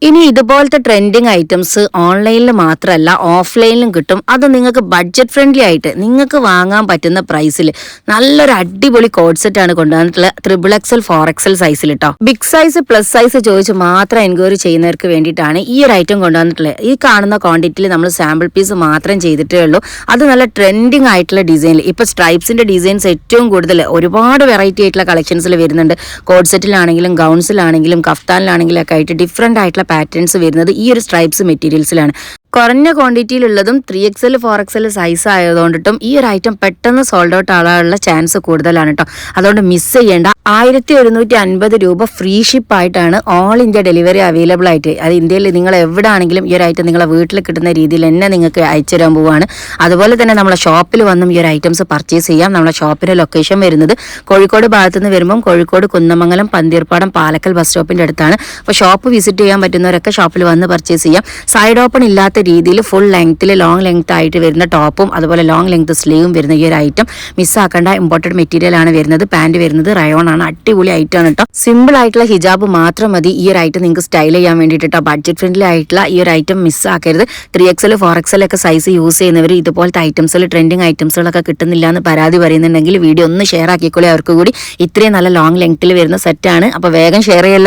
ഇനി ഇതുപോലത്തെ trending items ഓൺലൈനിൽ മാത്രമല്ല ഓഫ്ലൈനിലും കിട്ടും. അത് നിങ്ങൾക്ക് ബഡ്ജറ്റ് ഫ്രണ്ട്ലി ആയിട്ട് നിങ്ങൾക്ക് വാങ്ങാൻ പറ്റുന്ന പ്രൈസിൽ നല്ലൊരു അടിപൊളി കോഡ് സെറ്റ് ആണ് കൊണ്ടുവന്നിട്ടുള്ളത്. XXL 4XL സൈസിൽ കേട്ടോ. ബിഗ് സൈസ് പ്ലസ് സൈസ് ചോദിച്ച് മാത്രം എൻക്വയറി ചെയ്യുന്നവർക്ക് വേണ്ടിയിട്ടാണ് ഈ ഒരു ഐറ്റം കൊണ്ടുവന്നിട്ടുള്ളത്. ഈ കാണുന്ന ക്വാണ്ടിറ്റിയിൽ നമ്മൾ സാമ്പിൾ പീസ് മാത്രം ചെയ്തിട്ടേ ഉള്ളൂ. അത് നല്ല ട്രെൻഡിങ് ആയിട്ടുള്ള ഡിസൈനിൽ ഇപ്പൊ സ്ട്രൈപ്സിന്റെ ഡിസൈൻസ് ഏറ്റവും കൂടുതൽ ഒരുപാട് വെറൈറ്റി ആയിട്ടുള്ള കളക്ഷൻസിൽ വരുന്നുണ്ട്. കോഡ് സെറ്റിലാണെങ്കിലും ഗൗൺസിലാണെങ്കിലും കഫ്താനിലാണെങ്കിലും ഒക്കെ ആയിട്ട് ഡിഫറെന്റ് ആയിട്ടുള്ള പാറ്റേൺസ് വരുന്നത് ഈ ഒരു സ്ട്രൈപ്സ് മെറ്റീരിയൽസിലാണ്. കുറഞ്ഞ ക്വാണ്ടിറ്റിയിലുള്ളതും 3XL 4XL സൈസ് ആയതുകൊണ്ടിട്ടും ഈ ഒരു ഐറ്റം പെട്ടെന്ന് സോൾഡ് ഔട്ട് ആകാനുള്ള ചാൻസ് കൂടുതലാണ് കേട്ടോ. അതുകൊണ്ട് മിസ് ചെയ്യേണ്ട. 1150 രൂപ ഫ്രീ ഷിപ്പ് ആയിട്ടാണ് ഓൾ ഇന്ത്യ ഡെലിവറി അവൈലബിൾ ആയിട്ട്. അത് ഇന്ത്യയിൽ നിങ്ങൾ എവിടെ ആണെങ്കിലും ഈ ഒരു ഐറ്റം നിങ്ങളെ വീട്ടിൽ കിട്ടുന്ന രീതിയിൽ തന്നെ നിങ്ങൾക്ക് അയച്ചു തരാൻ പോവുകയാണ്. അതുപോലെ തന്നെ നമ്മളെ ഷോപ്പിൽ വന്നും ഈ ഒരു ഐറ്റംസ് പർച്ചേസ് ചെയ്യാം. നമ്മളെ ഷോപ്പിന്റെ ലൊക്കേഷൻ വരുന്നത് കോഴിക്കോട് ഭാഗത്തുനിന്ന് വരുമ്പം കോഴിക്കോട് കുന്നമംഗലം പന്തീർപ്പാടം പാലക്കൽ ബസ് സ്റ്റോപ്പിന്റെ അടുത്താണ്. അപ്പോൾ ഷോപ്പ് വിസിറ്റ് ചെയ്യാൻ പറ്റുന്നവരൊക്കെ ഷോപ്പിൽ വന്ന് പർച്ചേസ് ചെയ്യാം. സൈഡ് ഓപ്പൺ ഇല്ലാത്ത രീതിയിൽ ഫുൾ ലെങ്ത്തിൽ ലോങ് ലെങ്ത് ആയിട്ട് വരുന്ന ടോപ്പും അതുപോലെ ലോങ് ലെങ്ത് സ്ലീവും വരുന്ന ഈ ഒരു ഐറ്റം മിസ്സാക്കേണ്ട ഇമ്പോർട്ടഡ് മെറ്റീരിയൽ ആണ് വരുന്നത്. പാന്റ് വരുന്നത് റയോൺ ആണ്. അടിപൊളി ഐറ്റം ആണ് കേട്ടോ. സിമ്പിൾ ആയിട്ടുള്ള ഹിജാബ് മാത്രം മതി ഈ ഒരു ഐറ്റം നിങ്ങൾക്ക് സ്റ്റൈൽ ചെയ്യാൻ വേണ്ടിയിട്ട്. ബഡ്ജറ്റ് ഫ്രണ്ട്ലി ആയിട്ടുള്ള ഈ ഒരു ഐറ്റം മിസ്സാക്കരുത്. 3XL 4XL ഒക്കെ സൈസ് യൂസ് ചെയ്യുന്നവർ ഇതുപോലത്തെ ഐറ്റംസിൽ ട്രെൻഡിങ് ഐറ്റംസുകളൊക്കെ കിട്ടുന്നില്ല എന്ന് പരാതി പറയുന്നുണ്ടെങ്കിൽ വീഡിയോ ഒന്ന് ഷെയർ ആക്കിക്കോളെ. അവർക്ക് കൂടി ഇത്രയും നല്ല ലോങ് ലെങ്ത്തിൽ വരുന്ന സെറ്റാണ്. അപ്പോൾ വേഗം ഷെയർ ചെയ്യല്ല.